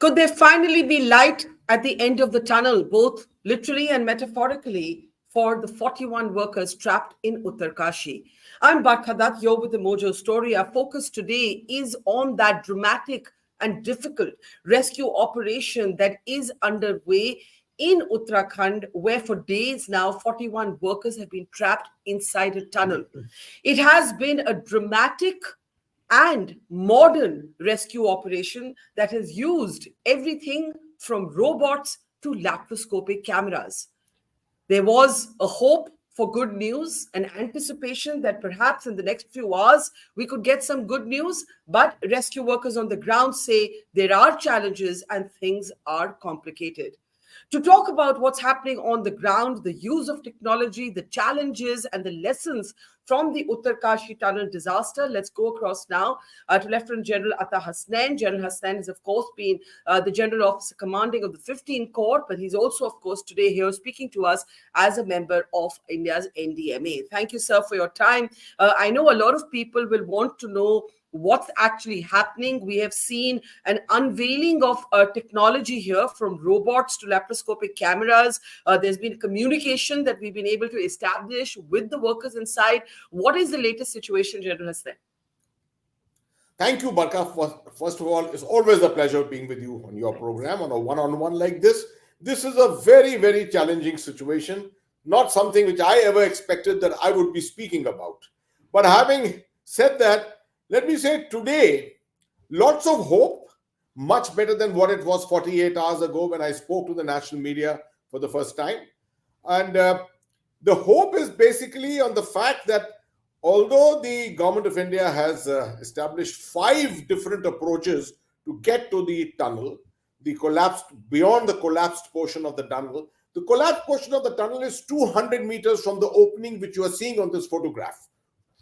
Could there finally be light at the end of the tunnel, both literally and metaphorically, for the 41 workers trapped in Uttarkashi? I'm Barkha Dutt, you're with the Mojo Story. Our focus today is on that dramatic and difficult rescue operation that is underway in Uttarakhand, where for days now, 41 workers have been trapped inside a tunnel. It has been a dramatic and modern rescue operation that has used everything from robots to laparoscopic cameras. There was a hope for good news, an anticipation that perhaps in the next few hours we could get some good news, but rescue workers on the ground say there are challenges and things are complicated. To talk about what's happening on the ground, the use of technology, the challenges, and the lessons from the Uttarkashi tunnel disaster, let's go across now to Lieutenant General Hasnain. General Hasnain has, of course, been the General Officer Commanding of the 15th Corps, but he's also, of course, today here speaking to us as a member of India's NDMA. Thank you, sir, for your time. I know a lot of people will want to know what's actually happening. We have seen an unveiling of technology here, from robots to laparoscopic cameras. There's been communication that we've been able to establish with the workers inside. What is the latest situation, General Hasnain? Thank you, Barkha. First of all, it's always a pleasure being with you on your program on a one-on-one like this. This is a very, very challenging situation, not something which I ever expected that I would be speaking about. But having said that, let me say today, lots of hope, much better than what it was 48 hours ago when I spoke to the national media for the first time. And the hope is basically on the fact that although the government of India has established 5 different approaches to get to the tunnel, beyond the collapsed portion of the tunnel, the collapsed portion of the tunnel is 200 meters from the opening which you are seeing on this photograph.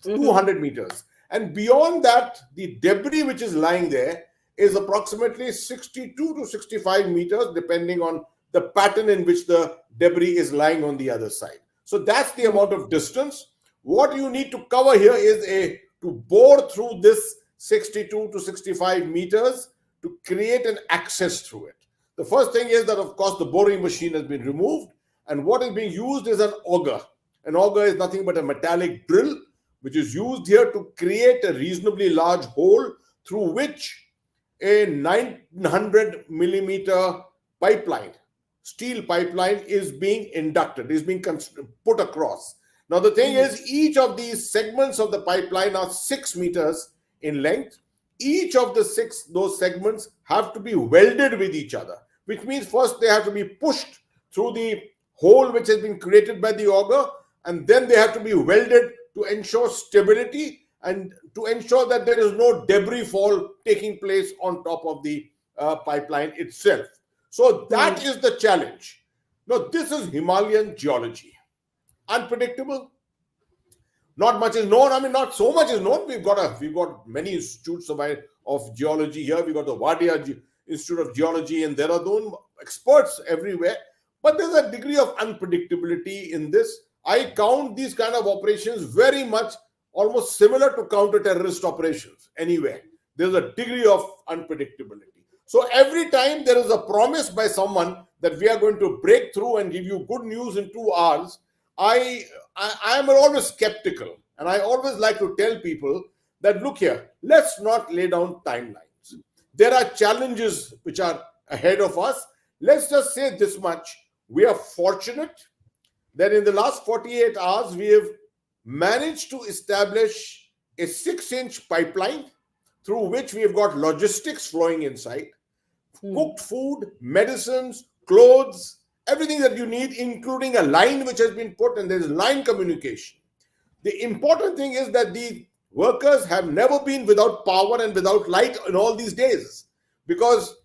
200 meters. And beyond that, the debris which is lying there is approximately 62 to 65 meters, depending on the pattern in which the debris is lying on the other side. So that's the amount of distance. What you need to cover here is to bore through this 62 to 65 meters to create an access through it. The first thing is that, of course, the boring machine has been removed, and what is being used is an auger. An auger is nothing but a metallic drill which is used here to create a reasonably large hole through which a 900 millimeter pipeline, steel pipeline, is being inducted, is being put across. Now, the thing is, each of these segments of the pipeline are 6 meters in length. Each of those segments have to be welded with each other, which means first they have to be pushed through the hole which has been created by the auger, and then they have to be welded to ensure stability and to ensure that there is no debris fall taking place on top of the pipeline itself. So that is the challenge. Now, this is Himalayan geology. Unpredictable. Not much is known. I mean, not so much is known. We've got many institutes of geology here. We've got the Wadia Institute of Geology in Dehradun, experts everywhere. But there's a degree of unpredictability in this. I count these kind of operations very much almost similar to counter-terrorist operations anywhere. There's a degree of unpredictability. So every time there is a promise by someone that we are going to break through and give you good news in 2 hours, I am always skeptical. And I always like to tell people that, look here, let's not lay down timelines. There are challenges which are ahead of us. Let's just say this much. We are fortunate that in the last 48 hours, we have managed to establish a 6-inch pipeline through which we have got logistics flowing inside, cooked food, medicines, clothes, everything that you need, including a line which has been put, and there is line communication. The important thing is that the workers have never been without power and without light in all these days, because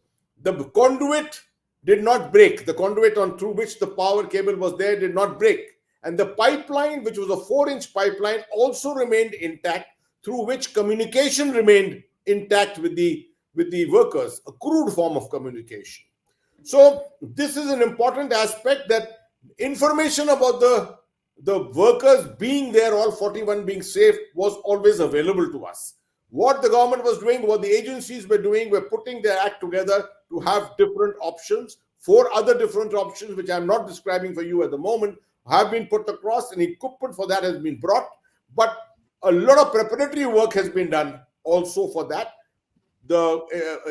the conduit did not break. The conduit through which the power cable was there did not break. And the pipeline, which was a 4-inch pipeline, also remained intact, through which communication remained intact with the workers, a crude form of communication. So this is an important aspect, that information about the workers being there, all 41 being safe, was always available to us. What the government was doing, what the agencies were doing, were putting their act together to have different options. 4 other different options, which I'm not describing for you at the moment, have been put across, and equipment for that has been brought. But a lot of preparatory work has been done also for that. The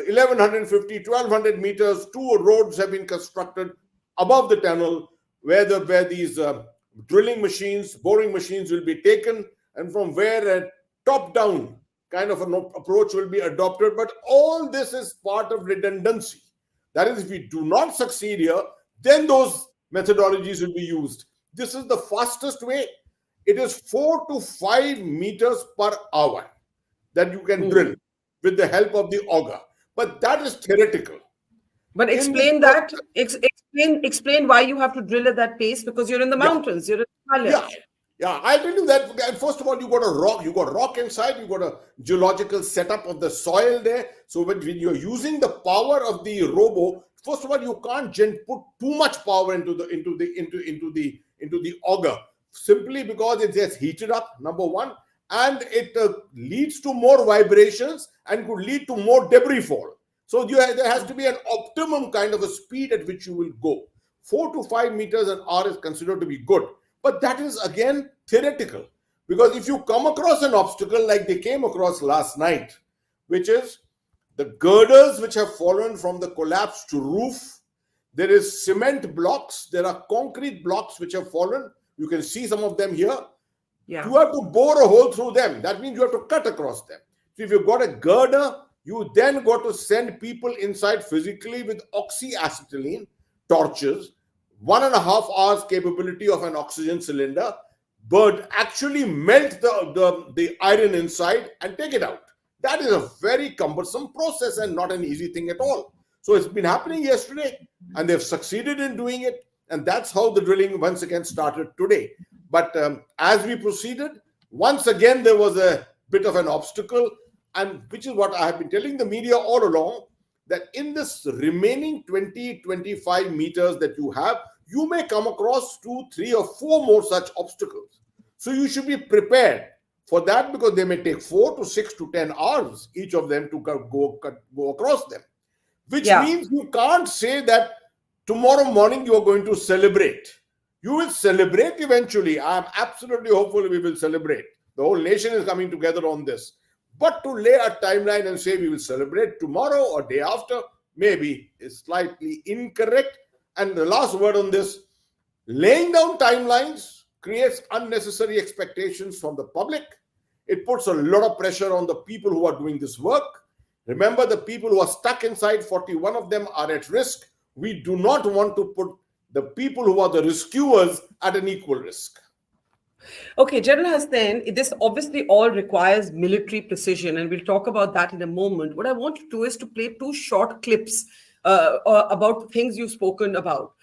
1150, 1200 meters, 2 roads have been constructed above the tunnel where these drilling machines, boring machines will be taken, and from where a top-down kind of an approach will be adopted. But all this is part of redundancy. That is, if we do not succeed here, then those methodologies will be used. This is the fastest way. It is 4 to 5 meters per hour that you can drill with the help of the auger. But that is theoretical. But explain that. Explain why you have to drill at that pace, because you're in the mountains. You're in the Himalayas. Yeah, I'll tell you that. And first of all, you got a rock. You got rock inside. You got a geological setup of the soil there. So when you're using the power of the robo, first of all, you can't put too much power into the auger, simply because it gets heated up. Number one, and it leads to more vibrations and could lead to more debris fall. So there has to be an optimum kind of a speed at which you will go. 4 to 5 meters an hour is considered to be good. But that is, again, theoretical. Because if you come across an obstacle like they came across last night, which is the girders which have fallen from the collapsed roof, there is cement blocks, there are concrete blocks which have fallen. You can see some of them here. Yeah. You have to bore a hole through them. That means you have to cut across them. So if you've got a girder, you then got to send people inside physically with oxyacetylene torches, 1.5 hours capability of an oxygen cylinder, but actually melt the iron inside and take it out. That is a very cumbersome process and not an easy thing at all. So it's been happening yesterday, and they've succeeded in doing it, and that's how the drilling once again started today. But as we proceeded, once again there was a bit of an obstacle, and which is what I have been telling the media all along, that in this remaining 20-25 meters that you have, you may come across 2, 3, or 4 more such obstacles. So you should be prepared for that, because they may take 4 to 6 to 10 hours, each of them, to go across them. Which means you can't say that tomorrow morning you are going to celebrate. You will celebrate eventually. I am absolutely hopeful we will celebrate. The whole nation is coming together on this. But to lay a timeline and say we will celebrate tomorrow or day after, maybe is slightly incorrect. And the last word on this, laying down timelines creates unnecessary expectations from the public. It puts a lot of pressure on the people who are doing this work. Remember, the people who are stuck inside, 41 of them are at risk. We do not want to put the people who are the rescuers at an equal risk. Okay, General Hasnain, this obviously all requires military precision, and we'll talk about that in a moment. What I want to do is to play 2 short clips about things you've spoken about.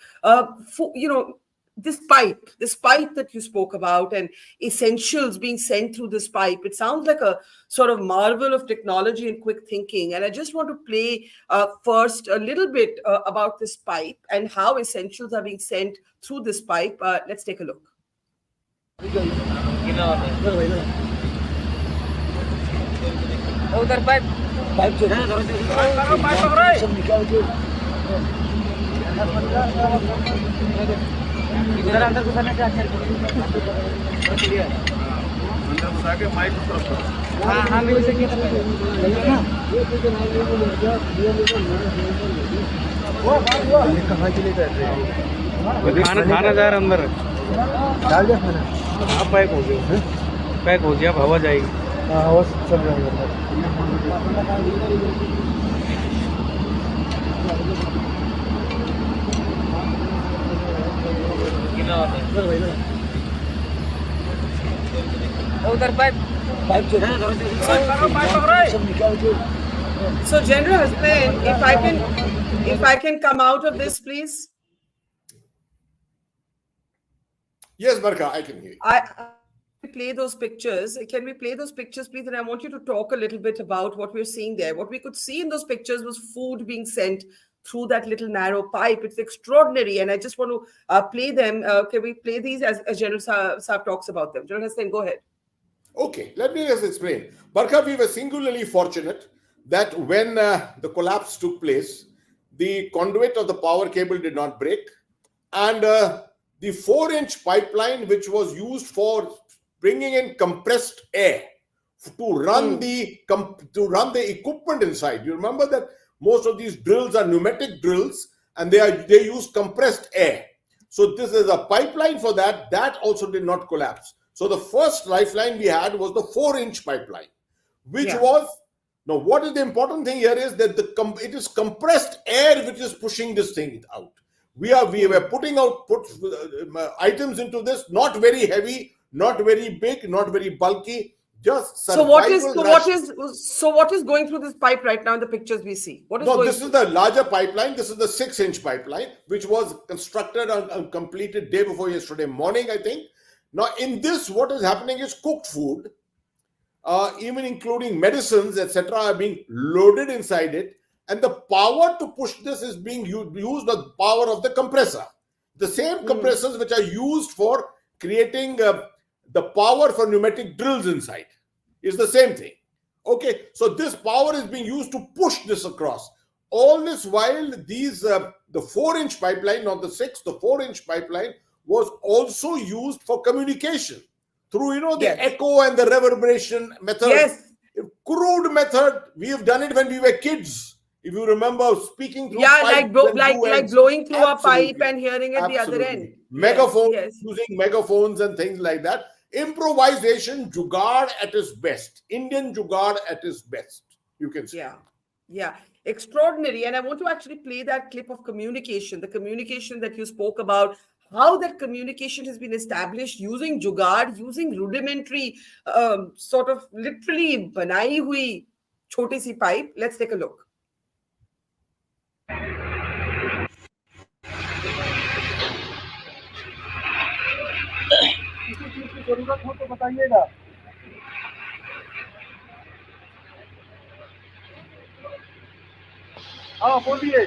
This pipe that you spoke about, and essentials being sent through this pipe, it sounds like a sort of marvel of technology and quick thinking. And I just want to play first a little bit about this pipe and how essentials are being sent through this pipe. Let's take a look. उधर pipe pipe से सब निकाल के इधर अंदर घुसाने का अच्छा clear अंदर घुसा के माइक ऊपर हां हां भी वैसे किया ना वो ये कहां के लिए कर रहे हो खाना जा रहा अंदर डाल दे खाना हां पैक हो गया हवा जाएगी हां हवा चल रहा है उधर पाइप पाइप से सब निकाल के So, General Hasnain, if I can come out of this, please. Yes, Barkha, I can hear you. I play those pictures. Can we play those pictures, please? And I want you to talk a little bit about what we're seeing there. What we could see in those pictures was food being sent through that little narrow pipe. It's extraordinary. And I just want to play them. Can we play these as General Saab talks about them? General Hasnain, go ahead. Okay, let me just explain. Barkha, we were singularly fortunate that when the collapse took place, the conduit of the power cable did not break, and the 4-inch pipeline, which was used for bringing in compressed air to run the equipment inside. You remember that most of these drills are pneumatic drills, and they use compressed air. So this is a pipeline for that. That also did not collapse. So the first lifeline we had was the 4-inch pipeline, which was, now what is the important thing here is that it is compressed air which is pushing this thing out. We were putting out items into this, not very heavy, not very big, not very bulky, just so what is going through this pipe right now in the pictures we see? What is no, going this through? is the larger pipeline. This is the 6-inch pipeline, which was constructed and completed day before yesterday morning, I think. Now, in this, what is happening is cooked food, even including medicines, etc., are being loaded inside it, and the power to push this is being used the power of the compressor. The same compressors which are used for creating the power for pneumatic drills inside is the same thing. Okay, so this power is being used to push this across. All this while, these the 4-inch pipeline, not the 6, the 4-inch pipeline was also used for communication through, the echo and the reverberation method. Yes. Crude method. We have done it when we were kids. If you remember speaking through pipe, like blowing through a pipe and hearing at the other end. Megaphones, using megaphones and things like that. Improvisation, Jugaad at its best. Indian Jugaad at its best, you can say. Yeah. Extraordinary. And I want to actually play that clip of communication, the communication that you spoke about, how that communication has been established using Jugaad, using rudimentary, sort of literally banai hui choti si pipe. Let's take a look. जरूरत हो तो बताइएगा। हाँ बोलिए।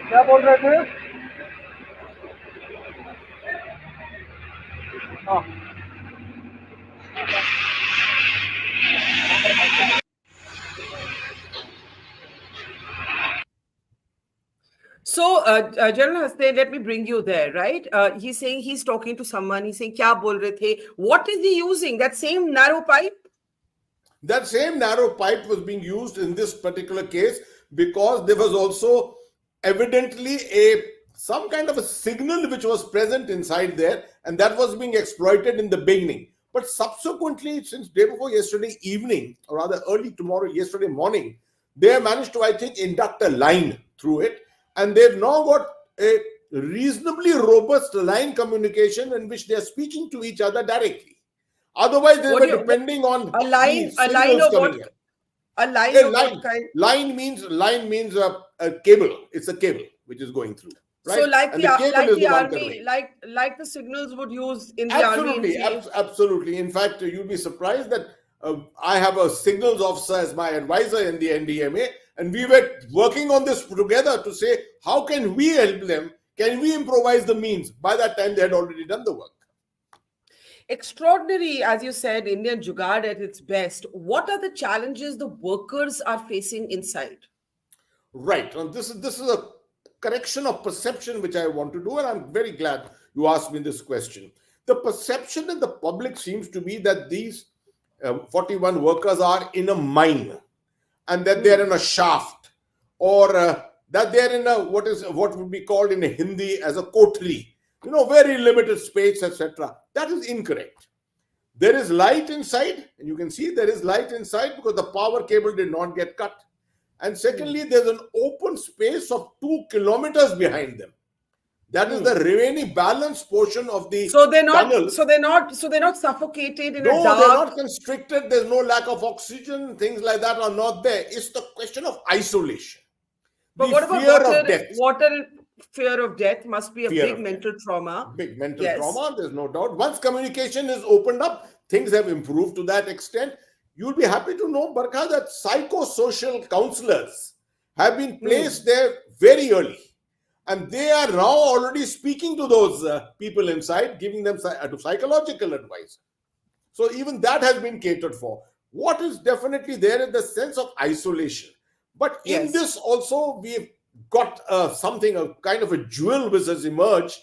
क्या बोल रहे थे? हाँ। So, General Hasnain, let me bring you there, right? He's saying he's talking to someone. He's saying, "Kya bol rahe the?" What is he using? That same narrow pipe? That same narrow pipe was being used in this particular case because there was also evidently some kind of a signal which was present inside there, and that was being exploited in the beginning. But subsequently, since day before yesterday evening, or rather early yesterday morning, they managed to, I think, induct a line through it. And they've now got a reasonably robust line communication in which they are speaking to each other directly. Otherwise, they were depending on a line of what? A line of what kind? Line means a cable. It's a cable which is going through. Right? So, like the army, like the signals would use in the army. Absolutely. In fact, you'll be surprised that I have a signals officer as my advisor in the NDMA. And we were working on this together to say, how can we help them? Can we improvise the means? By that time, they had already done the work. Extraordinary, as you said, Indian Jugaad at its best. What are the challenges the workers are facing inside? Right. And this is a correction of perception which I want to do, and I'm very glad you asked me this question. The perception in the public seems to be that these 41 workers are in a mine, and that they're in a shaft, or that they're in what would be called in Hindi as a kotri, very limited space, etc. That is incorrect. There is light inside, and you can see there is light inside because the power cable did not get cut. And secondly, there's an open space of 2 kilometers behind them. That is the remaining balanced portion of the tunnel. So they're not suffocated in a dark. No, they're not constricted. There's no lack of oxygen. Things like that are not there. It's the question of isolation. But what about fear of death must be a big mental trauma. Big mental trauma, there's no doubt. Once communication is opened up, things have improved to that extent. You'll be happy to know, Barkha, that psychosocial counselors have been placed there very early. And they are now already speaking to those people inside, giving them psychological advice. So even that has been catered for. What is definitely there is the sense of isolation. But in this also, we've got something, a kind of a jewel which has emerged,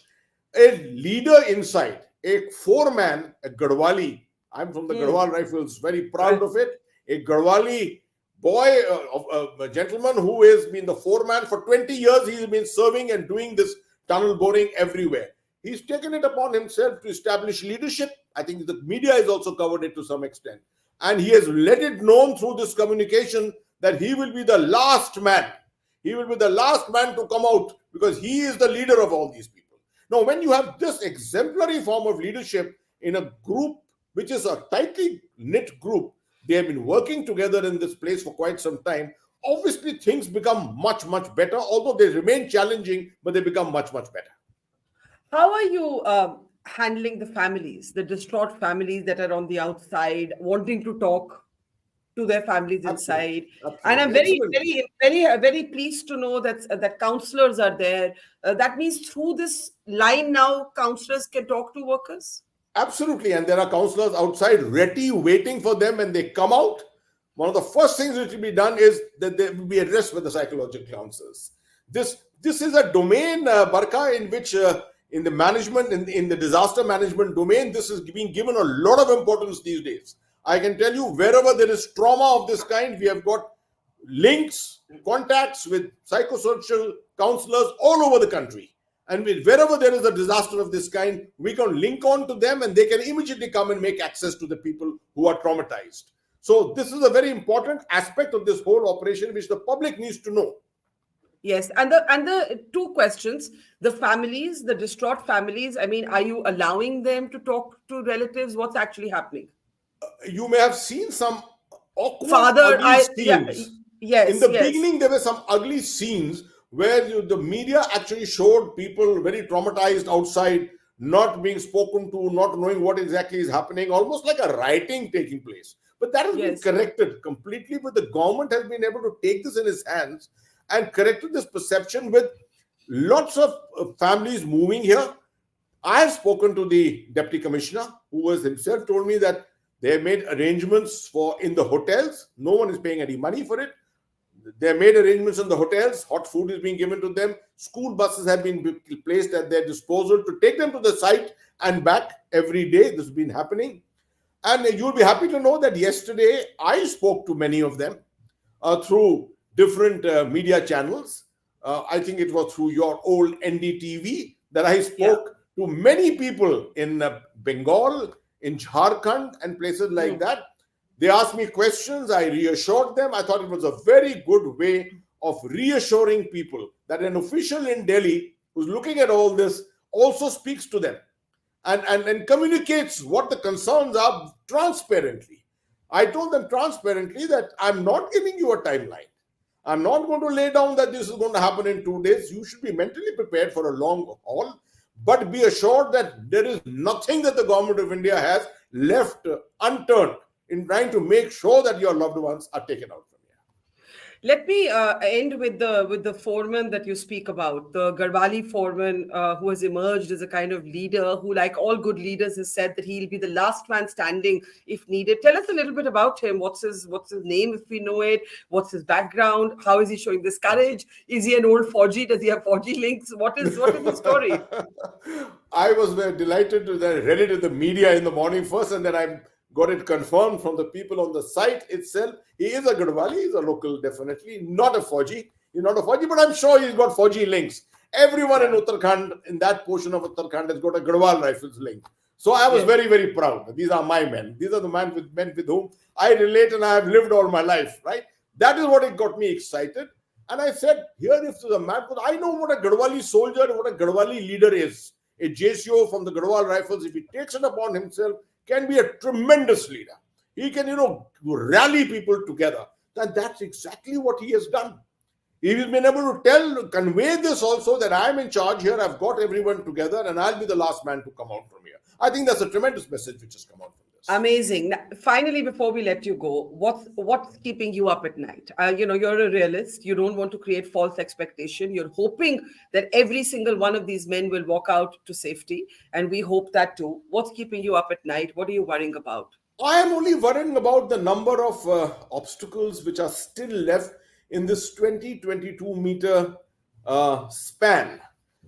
a leader inside, a foreman, a Garhwali. I'm from the Garhwal Rifles, very proud of it. A Garhwali boy, a gentleman who has been the foreman for 20 years. He's been serving and doing this tunnel boring everywhere. He's taken it upon himself to establish leadership. I think the media has also covered it to some extent. And he has let it known through this communication that he will be the last man. He will be the last man to come out because he is the leader of all these people. Now, when you have this exemplary form of leadership in a group, which is a tightly knit group, they have been working together in this place for quite some time. Obviously, things become much, much better, although they remain challenging, but they become much, much better. How are you handling the families, the distraught families that are on the outside, wanting to talk to their families inside? Absolutely. And I'm very pleased to know that counselors are there. That means through this line now, counselors can talk to workers? Absolutely. And there are counselors outside ready, waiting for them when they come out. One of the first things which will be done is that they will be addressed with the psychological counselors. This is a domain, Barkha, in which in the management, in the disaster management domain, this is being given a lot of importance these days. I can tell you, wherever there is trauma of this kind, we have got links, contacts with psychosocial counselors all over the country. And wherever there is a disaster of this kind, we can link on to them and they can immediately come and make access to the people who are traumatized. So this is a very important aspect of this whole operation, which the public needs to know. Yes, and the two questions: the families, the distraught families. I mean, are you allowing them to talk to relatives? What's actually happening? You may have seen some awkward, ugly scenes. In the beginning, there were some ugly scenes where the media actually showed people very traumatized outside, not being spoken to, not knowing what exactly is happening, almost like a rioting taking place. But that has been corrected completely. But the government has been able to take this in its hands and corrected this perception with lots of families moving here. I have spoken to the deputy commissioner, who was himself told me that they have made arrangements for in the hotels. No one is paying any money for it. They have made arrangements in the hotels. Hot food is being given to them. School buses have been placed at their disposal to take them to the site and back every day. This has been happening. And you'll be happy to know that yesterday I spoke to many of them through different media channels. I think it was through your old NDTV that I spoke to many people in Bengal, in Jharkhand and places like that. They asked me questions. I reassured them. I thought it was a very good way of reassuring people that an official in Delhi who's looking at all this also speaks to them and communicates what the concerns are transparently. I told them transparently that I'm not giving you a timeline. I'm not going to lay down that this is going to happen in 2 days. You should be mentally prepared for a long haul, but be assured that there is nothing that the government of India has left unturned in trying to make sure that your loved ones are taken out from here. Let me end with the foreman that you speak about, the Garhwali foreman who has emerged as a kind of leader who, like all good leaders, has said that he'll be the last man standing if needed. Tell us a little bit about him. What's his name, if we know it? What's his background? How is he showing this courage? Is he an old Fauji? Does he have Fauji links? What is the story? I was delighted to read it in the media in the morning first, and then I got it confirmed from the people on the site itself. He is a Garhwali, he's a local, definitely, not a Fauji. He's not a Fauji, but I'm sure he's got Fauji links. Everyone in Uttarakhand, in that portion of Uttarakhand, has got a Garhwal Rifles link. So I was very, very proud. These are my men. These are the men with whom I relate and I have lived all my life, right? That is what it got me excited. And I said, here, if there's a man, I know what a Garhwali soldier, what a Garhwali leader is. A JCO from the Garhwal Rifles, if he takes it upon himself, can be a tremendous leader. He can, rally people together. And that's exactly what he has done. He's been able to convey this also, that I'm in charge here, I've got everyone together, and I'll be the last man to come out from here. I think that's a tremendous message which has come out from this. Amazing. Now, finally, before we let you go, what's keeping you up at night? You're a realist. You don't want to create false expectation. You're hoping that every single one of these men will walk out to safety, and we hope that too. What's keeping you up at night? What are you worrying about? I am only worrying about the number of obstacles which are still left in this 22 meter span,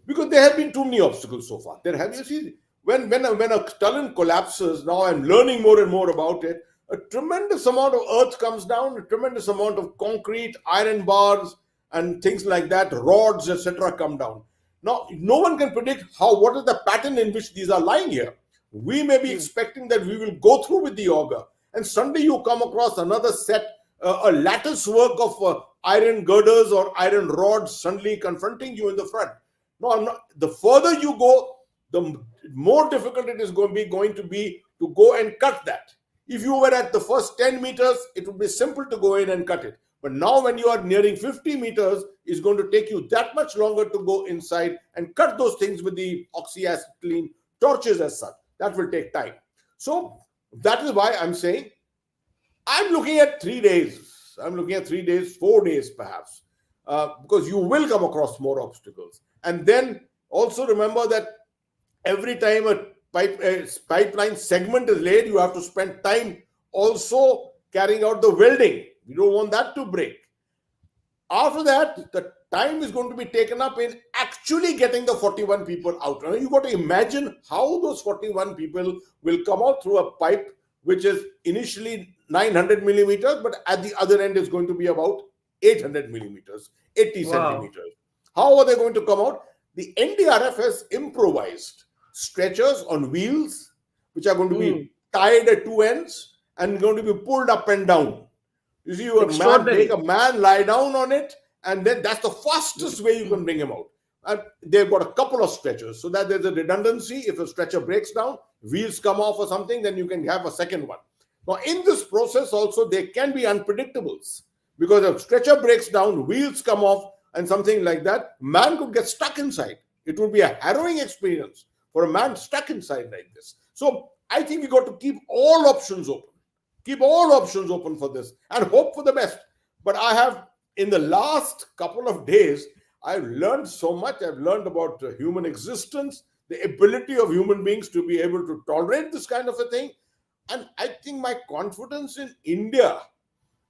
because there have been too many obstacles so far. There have, you see, when a tunnel collapses, now I'm learning more and more about it, a tremendous amount of earth comes down, a tremendous amount of concrete, iron bars, and things like that, rods, etc., come down. Now, no one can predict what is the pattern in which these are lying here. We may be expecting that we will go through with the auger, and suddenly you come across another set, a lattice work of iron girders or iron rods suddenly confronting you in the front. No, the further you go, the more difficult it is going to be to go and cut that. If you were at the first 10 meters, it would be simple to go in and cut it. But now when you are nearing 50 meters, it's going to take you that much longer to go inside and cut those things with the oxyacetylene torches as such. That will take time. So that is why I'm saying I'm looking at 3 days. I'm looking at 3 days, 4 days perhaps, because you will come across more obstacles. And then also remember that every time a pipeline segment is laid, you have to spend time also carrying out the welding. We don't want that to break. After that, the time is going to be taken up in actually getting the 41 people out. Now, you've got to imagine how those 41 people will come out through a pipe which is initially 900 millimeters, but at the other end is going to be about 800 millimeters, 80 centimeters. How are they going to come out? The NDRF has improvised stretchers on wheels, which are going to be tied at two ends and going to be pulled up and down. You see, make a man lie down on it, and then that's the fastest way you can bring him out. And they've got a couple of stretchers so that there's a redundancy. If a stretcher breaks down, wheels come off or something, then you can have a second one. Now, in this process also, there can be unpredictables, because if stretcher breaks down, wheels come off, and something like that, man could get stuck inside. It would be a harrowing experience for a man stuck inside like this. So I think we got to keep all options open. Keep all options open for this and hope for the best. But I have, in the last couple of days, I've learned so much. I've learned about human existence, the ability of human beings to be able to tolerate this kind of a thing. And I think my confidence in India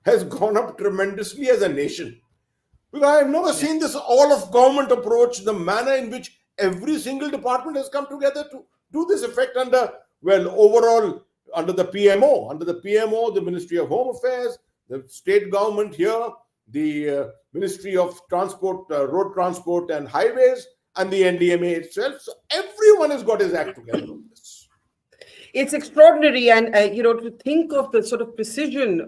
has gone up tremendously as a nation. Because I have never seen this all of government approach, the manner in which every single department has come together to do this effect under the PMO, the Ministry of Home Affairs, the state government here, the Ministry of Transport, Road Transport and Highways, and the NDMA itself. So everyone has got his act together on this. It's extraordinary, and to think of the sort of precision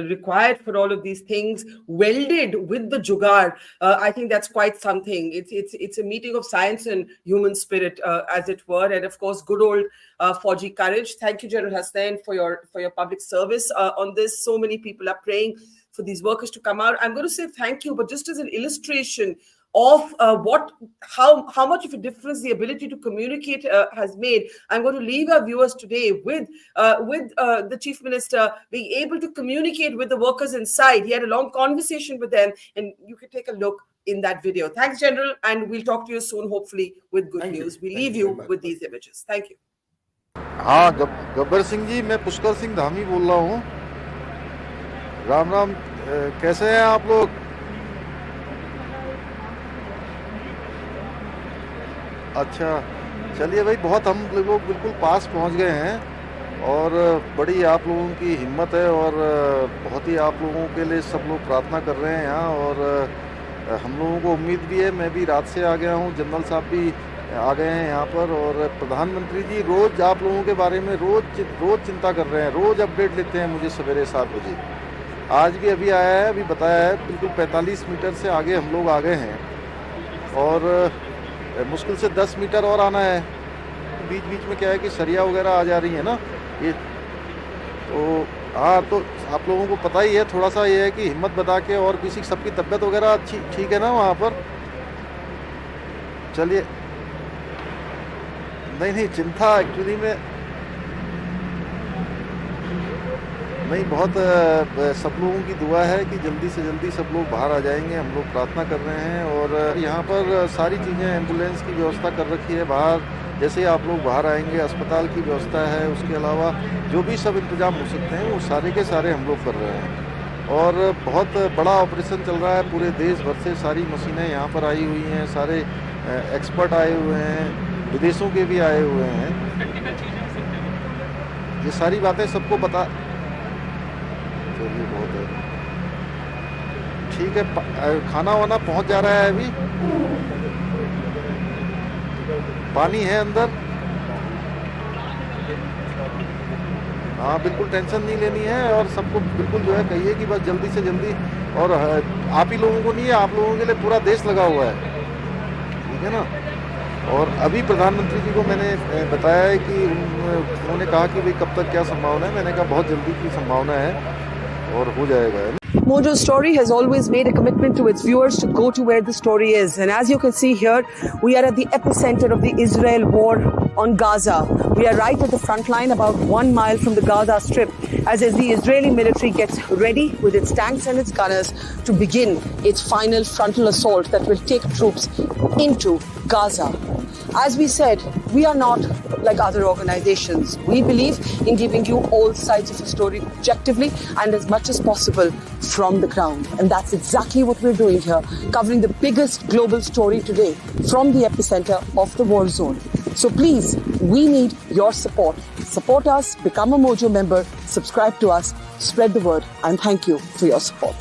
required for all of these things welded with the Jugaad, I think that's quite something. It's a meeting of science and human spirit, as it were, and of course, good old Fauji courage. Thank you, General Hasnain, for your public service on this. So many people are praying for these workers to come out. I'm going to say thank you, but just as an illustration of how much of a difference the ability to communicate has made, I'm going to leave our viewers today with the Chief Minister being able to communicate with the workers inside. He had a long conversation with them, and you can take a look in that video. Thanks, General, and we'll talk to you soon, hopefully, with good news. We leave you with these images. Thank you. हाँ, गब्बर सिंह जी, मैं पुष्कर सिंह धामी बोल रहा हूँ। राम राम, कैसे हैं आप लोग? अच्छा, चलिए भाई, बहुत हम लोग बिल्कुल पास पहुंच गए हैं और बड़ी आप लोगों की हिम्मत है और बहुत ही आप लोगों के लिए सब लोग प्रार्थना कर रहे हैं यहाँ, और हम लोगों को उम्मीद भी है। मैं भी रात से आ गया हूँ, जनरल साहब भी आ गए हैं यहाँ पर, और प्रधानमंत्री जी रोज़ आप लोगों के बारे में रोज़ चिंता कर रहे हैं, रोज़ अपडेट लेते हैं मुझे सवेरे 7 बजे। आज भी अभी आया है, अभी बताया है, बिल्कुल 45 मीटर से आगे हम लोग आ गए हैं और मुश्किल से 10 मीटर और आना है। बीच बीच में क्या है कि सरिया वगैरह आ जा रही है ना ये, तो हाँ, तो आप लोगों को पता ही है, थोड़ा सा ये है कि हिम्मत बता के, और किसी सबकी तबीयत वगैरह अच्छी ठीक है ना वहाँ पर? चलिए, नहीं चिंता एक्चुअली में नहीं, बहुत सब लोगों की दुआ है कि जल्दी से जल्दी सब लोग बाहर आ जाएंगे। हम लोग प्रार्थना कर रहे हैं और यहाँ पर सारी चीज़ें, एम्बुलेंस की व्यवस्था कर रखी है बाहर। जैसे ही आप लोग बाहर आएंगे, अस्पताल की व्यवस्था है, उसके अलावा जो भी सब इंतजाम हो सकते हैं वो सारे के सारे हम लोग कर रहे हैं। और बहुत बड़ा ऑपरेशन चल रहा है, पूरे देश भर से सारी मशीनें यहाँ पर आई हुई हैं, सारे एक्सपर्ट आए हुए हैं, विदेशों के भी आए हुए हैं। ये सारी बातें सबको बता, चलिए बहुत है, ठीक है। खाना वाना पहुँच जा रहा है, अभी पानी है अंदर। हाँ, बिल्कुल टेंशन नहीं लेनी है और सबको बिल्कुल जो है कहिए कि बस जल्दी से जल्दी, और आप ही लोगों को नहीं है, आप लोगों के लिए पूरा देश लगा हुआ है, ठीक है ना। और अभी प्रधानमंत्री जी को मैंने बताया है कि उन्होंने कहा कि भाई कब तक क्या संभावना है। मैंने कहा बहुत जल्दी की संभावना है और हो जाएगा। Mojo Story has always made a commitment to its viewers to go to where the story is. And as you can see here, we are at the epicenter of the Israel war on Gaza. We are right at the front line, about 1 mile from the Gaza Strip, as the Israeli military gets ready with its tanks and its gunners to begin its final frontal assault that will take troops into Gaza. As we said, we are not like other organizations. We believe in giving you all sides of the story objectively and as much as possible from the ground. And that's exactly what we're doing here, covering the biggest global story today from the epicenter of the war zone. So please, we need your support. Support us, become a Mojo member, subscribe to us, spread the word, and thank you for your support.